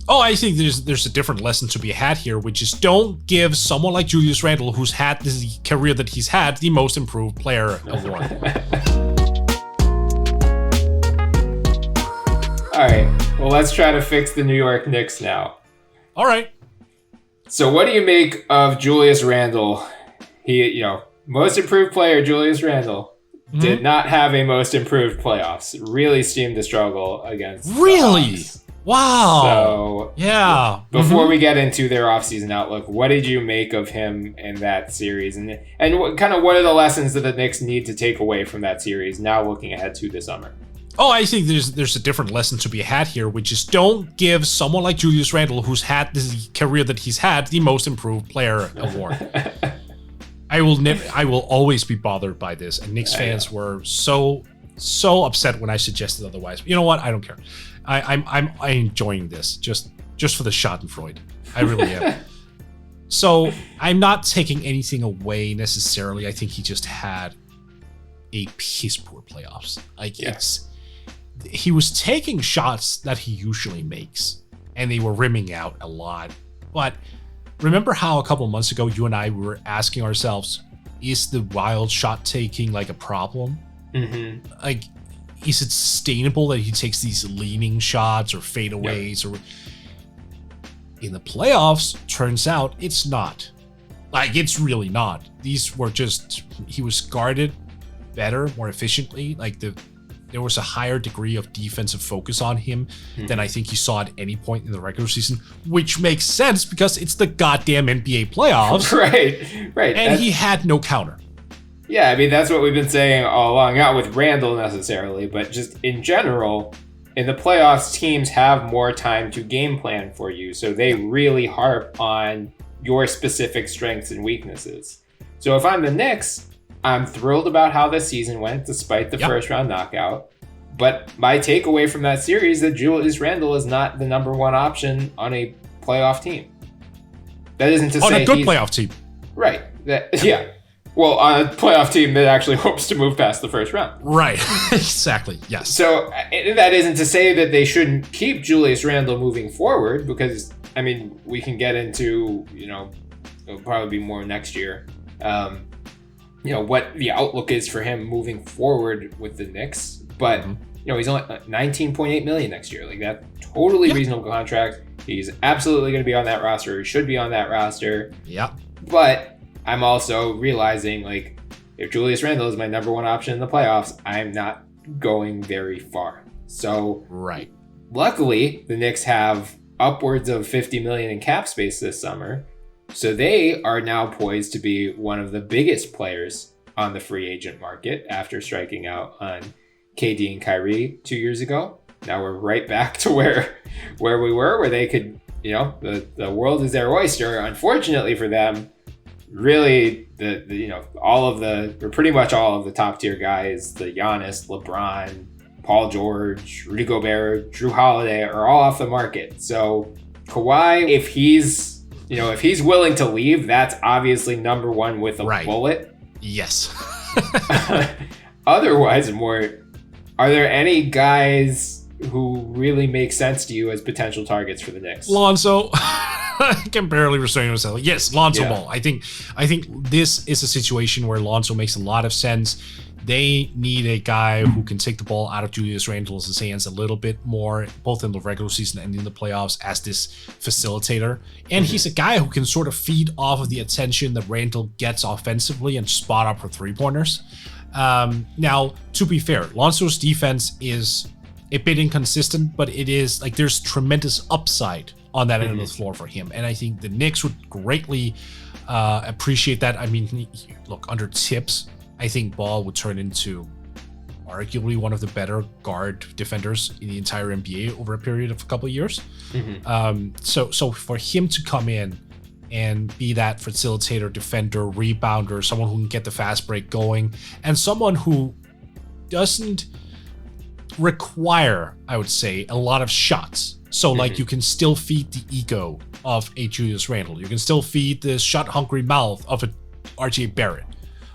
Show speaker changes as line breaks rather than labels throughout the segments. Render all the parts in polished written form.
Oh, I think there's a different lesson to be had here, which is don't give someone like Julius Randle, who's had this career that he's had, the most improved player award.
All right, well, let's try to fix the New York Knicks now.
All right.
So what do you make of Julius Randle? He, most improved player, Julius Randle, did not have a most improved playoffs. Really seemed to struggle against
Really? Wow.
So,
yeah.
Before we get into their offseason outlook, what did you make of him in that series? And what are the lessons that the Knicks need to take away from that series now looking ahead to the summer?
Oh, I think there's a different lesson to be had here, which is don't give someone like Julius Randle, who's had this career that he's had, the most improved player award. I will always be bothered by this, and Knicks fans were so upset when I suggested otherwise. You know what? I don't care. I'm enjoying this just for the Schadenfreude. I really am. So I'm not taking anything away necessarily. I think he just had a piss poor playoffs. He was taking shots that he usually makes, and they were rimming out a lot. But remember how a couple months ago you and I were asking ourselves, is the wild shot taking like a problem? Like, is it sustainable that he takes these leaning shots or fadeaways? Or in the playoffs, turns out it's not. Like, it's really not. These were just, he was guarded better, more efficiently. Like, there was a higher degree of defensive focus on him than I think you saw at any point in the regular season, which makes sense because it's the goddamn NBA playoffs.
Right.
And he had no counter.
Yeah, I mean, that's what we've been saying all along, not with Randle necessarily, but just in general, in the playoffs, teams have more time to game plan for you, so they really harp on your specific strengths and weaknesses. So if I'm the Knicks, I'm thrilled about how this season went, despite the first round knockout. But my takeaway from that series is that Julius Randle is not the number one option on a playoff team. That isn't to say
on a good playoff team.
Right. Well, on a playoff team that actually hopes to move past the first round.
Right. Exactly. Yes.
So that isn't to say that they shouldn't keep Julius Randle moving forward, because, I mean, we can get into, it'll probably be more next year. What the outlook is for him moving forward with the Knicks. But, he's only $19.8 million next year. Like, that totally reasonable contract. He's absolutely going to be on that roster. He should be on that roster.
Yeah. But
I'm also realizing, like, if Julius Randle is my number one option in the playoffs, I'm not going very far. So, luckily, the Knicks have upwards of $50 million in cap space this summer. So they are now poised to be one of the biggest players on the free agent market after striking out on KD and Kyrie 2 years ago. Now we're right back to where we were, where they could, the world is their oyster. Unfortunately for them, really, pretty much all of the top tier guys, the Giannis, LeBron, Paul George, Rudy Gobert, Drew Holiday, are all off the market. So Kawhi, if he's willing to leave, that's obviously number one with a bullet.
Yes.
Otherwise, are there any guys who really make sense to you as potential targets for the Knicks?
Lonzo. I can barely restrain myself. Yes, Lonzo Ball. I think this is a situation where Lonzo makes a lot of sense. They need a guy who can take the ball out of Julius Randle's hands a little bit more, both in the regular season and in the playoffs, as this facilitator. And he's a guy who can sort of feed off of the attention that Randle gets offensively and spot up for three-pointers. Now, to be fair, Lonzo's defense is a bit inconsistent, but it is like there's tremendous upside on that end of the floor for him. And I think the Knicks would greatly appreciate that. I mean, look, under Tips, I think Ball would turn into arguably one of the better guard defenders in the entire NBA over a period of a couple of years. So for him to come in and be that facilitator, defender, rebounder, someone who can get the fast break going, and someone who doesn't require, I would say, a lot of shots. So like you can still feed the ego of a Julius Randle. You can still feed the shot-hungry mouth of a RJ Barrett.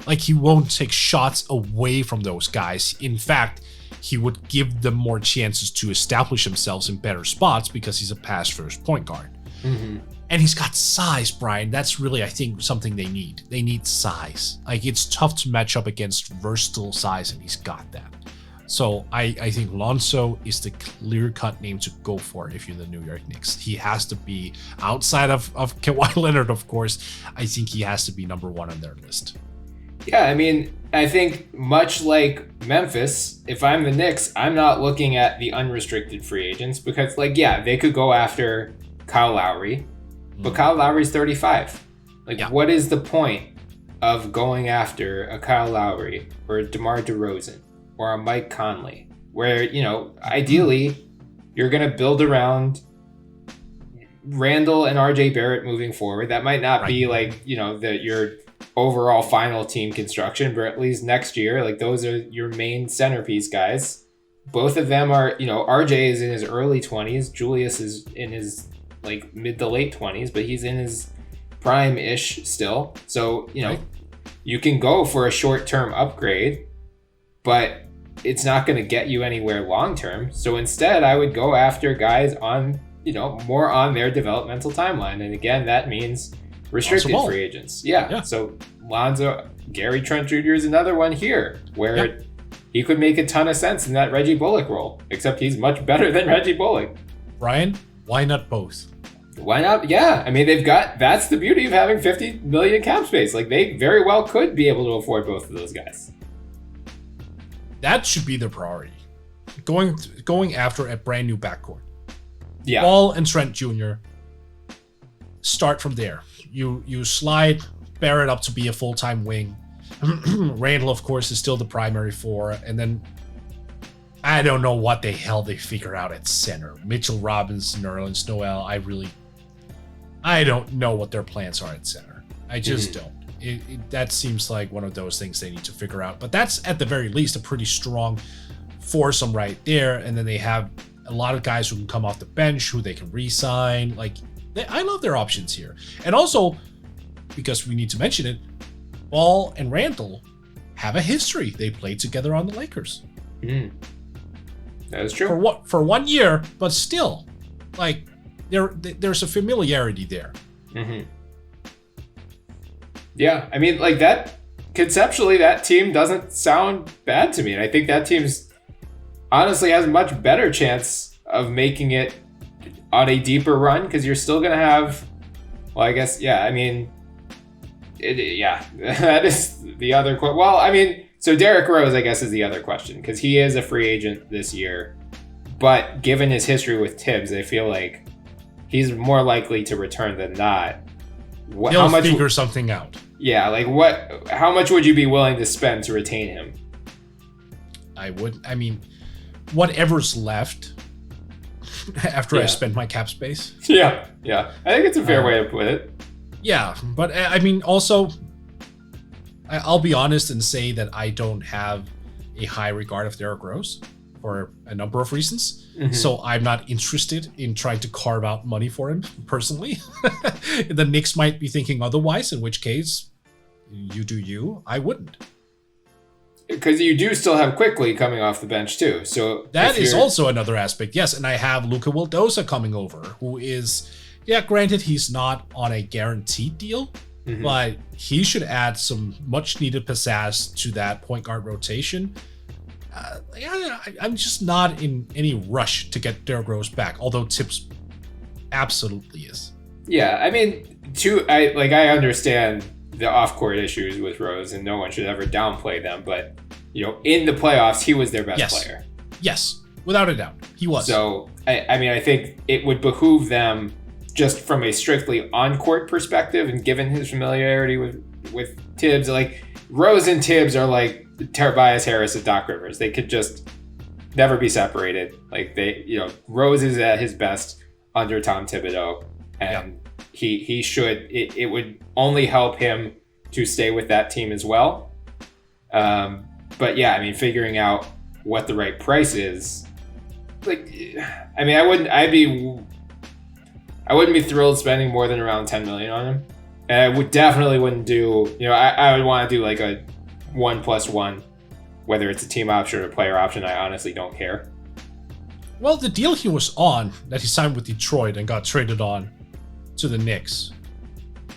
Like, he won't take shots away from those guys. In fact, he would give them more chances to establish themselves in better spots because he's a pass-first point guard.
Mm-hmm.
And he's got size, Bryan. That's really, I think, something they need. They need size. Like, it's tough to match up against versatile size, and he's got that. So I think Lonzo is the clear-cut name to go for if you're the New York Knicks. He has to be, outside of Kawhi Leonard, of course, I think he has to be number one on their list.
Yeah, I mean, I think much like Memphis, if I'm the Knicks, I'm not looking at the unrestricted free agents because, like, yeah, they could go after Kyle Lowry, but Kyle Lowry's 35. Like, what is the point of going after a Kyle Lowry or a DeMar DeRozan or a Mike Conley, where, you know, ideally you're going to build around Randle and RJ Barrett moving forward. That might not be like, you know, your overall final team construction, but at least next year, like, those are your main centerpiece guys. Both of them are, you know, RJ is in his early 20s. Julius is in his like mid to late 20s, but he's in his prime-ish still. So, you know, you can go for a short-term upgrade, but it's not going to get you anywhere long-term. So instead, I would go after guys on, you know, more on their developmental timeline. And again, that means restricted free agents. Yeah. So Lonzo, Gary Trent Jr. is another one here where he could make a ton of sense in that Reggie Bullock role, except he's much better than Reggie Bullock.
Bryan, why not both?
Why not? Yeah. I mean, that's the beauty of having $50 million cap space. Like, they very well could be able to afford both of those guys.
That should be their priority. Going after a brand new backcourt.
Yeah.
Ball and Trent Jr. Start from there. You slide Barrett up to be a full-time wing. Randle, of course, is still the primary four. And then I don't know what the hell they figure out at center. Mitchell Robinson, Nerlens Noel, I don't know what their plans are at center. I just don't. That seems like one of those things they need to figure out. But that's, at the very least, a pretty strong foursome right there. And then they have a lot of guys who can come off the bench, who they can re-sign. Like, I love their options here. And also, because we need to mention it, Ball and Randle have a history. They played together on the Lakers.
That is true.
For 1 year, but still, like, there's a familiarity there.
Yeah, I mean, like, that conceptually, that team doesn't sound bad to me, and I think that team's honestly has a much better chance of making it on a deeper run because you're still gonna have, well, I guess, yeah, I mean, that is the other question. Well, I mean, so Derrick Rose, I guess, is the other question because he is a free agent this year, but given his history with Tibbs, I feel like he's more likely to return than not.
He'll figure something out.
Yeah, like how much would you be willing to spend to retain him?
I mean, whatever's left after I spend my cap space.
Yeah. I think it's a fair way to put it.
Yeah, but I mean, also, I'll be honest and say that I don't have a high regard of Derrick Rose for a number of reasons. So I'm not interested in trying to carve out money for him personally. The Knicks might be thinking otherwise, in which case, you do you. I wouldn't.
Because you do still have Quickly coming off the bench too. So
that is also another aspect. Yes, and I have Luka Vildoza coming over, who is, granted he's not on a guaranteed deal, but he should add some much needed pizzazz to that point guard rotation. I'm just not in any rush to get Derrick Rose back, although Tibbs absolutely is.
Yeah, I mean, I understand the off-court issues with Rose, and no one should ever downplay them. But, you know, in the playoffs, he was their best player.
Yes, without a doubt, he was.
So, I mean, I think it would behoove them just from a strictly on-court perspective, and given his familiarity with Tibbs, like Rose and Tibbs are like Tobias Harris and Doc Rivers. They could just never be separated. Like, Rose is at his best under Tom Thibodeau, and he should. It would only help him to stay with that team as well. But yeah, I mean, figuring out what the right price is, like, I mean, I wouldn't be thrilled spending more than around $10 million on him, and I definitely wouldn't do. I would want to do like a 1+1 whether it's a team option or a player option, I honestly don't care.
Well, the deal he was on, that he signed with Detroit and got traded on to the Knicks,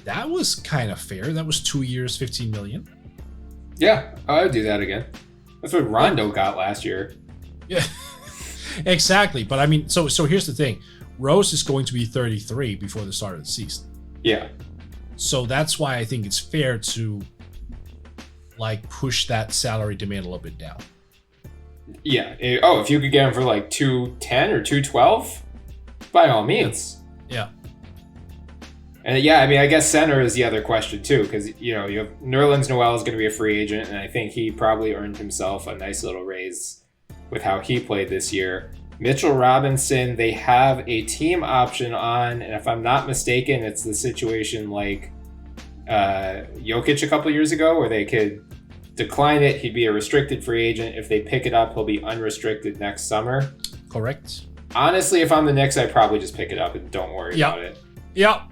that was kind of fair. That was 2 years, $15 million.
Yeah, I would do that again. That's what Rondo got last year.
Yeah, exactly. But I mean, so here's the thing. Rose is going to be 33 before the start of the season.
Yeah.
So that's why I think it's fair to like push that salary demand a little bit down.
Yeah. If you could get him for like 210 or 212, by all means.
Yeah.
And yeah, I mean, I guess center is the other question too, because you have Nerlens Noel is going to be a free agent, and I think he probably earned himself a nice little raise with how he played this year. Mitchell Robinson, they have a team option on, and if I'm not mistaken, it's the situation like Jokic a couple years ago, where they could decline it. He'd be a restricted free agent. If they pick it up, he'll be unrestricted next summer.
Correct.
Honestly, if I'm the Knicks, I'd probably just pick it up and don't worry about it.
Yeah.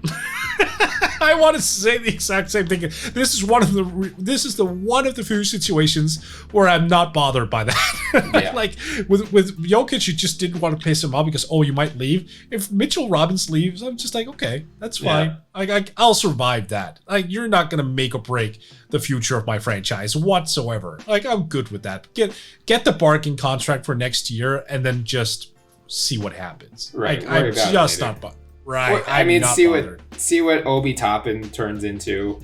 I want to say the exact same thing. This is one of the few situations where I'm not bothered by that.
Yeah.
Like with Jokic, you just didn't want to piss him off because you might leave. If Mitchell Robinson leaves, I'm just like, okay, that's fine. Yeah. I'll survive that. Like, you're not gonna make or break the future of my franchise whatsoever. Like, I'm good with that. Get the bargain contract for next year and then just see what happens.
Right.
Like, I'm just not bothered. Right.
I mean, see what Obi Toppin turns into.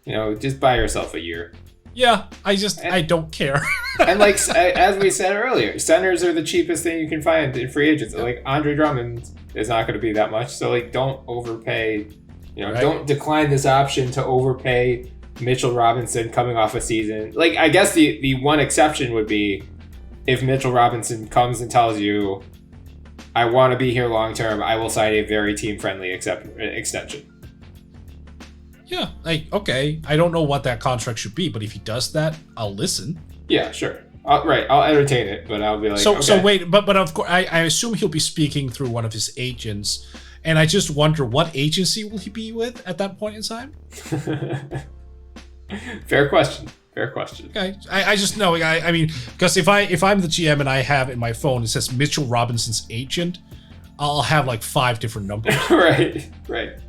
Just buy yourself a year.
Yeah, I don't care.
And like as we said earlier, centers are the cheapest thing you can find in free agents. Like Andre Drummond is not going to be that much, so like don't overpay. Right. Don't decline this option to overpay Mitchell Robinson coming off a season. Like, I guess the one exception would be if Mitchell Robinson comes and tells you, I want to be here long term, I will sign a very team-friendly extension.
Yeah, like, okay, I don't know what that contract should be, but if he does that, I'll listen.
Yeah, sure. I'll entertain it, but I'll be like,
So wait, but of course, I assume he'll be speaking through one of his agents, and I just wonder what agency will he be with at that point in time?
Fair question.
Okay, I just know. I mean, because if I'm the GM and I have in my phone it says Mitchell Robinson's agent, I'll have like 5 different numbers.
Right.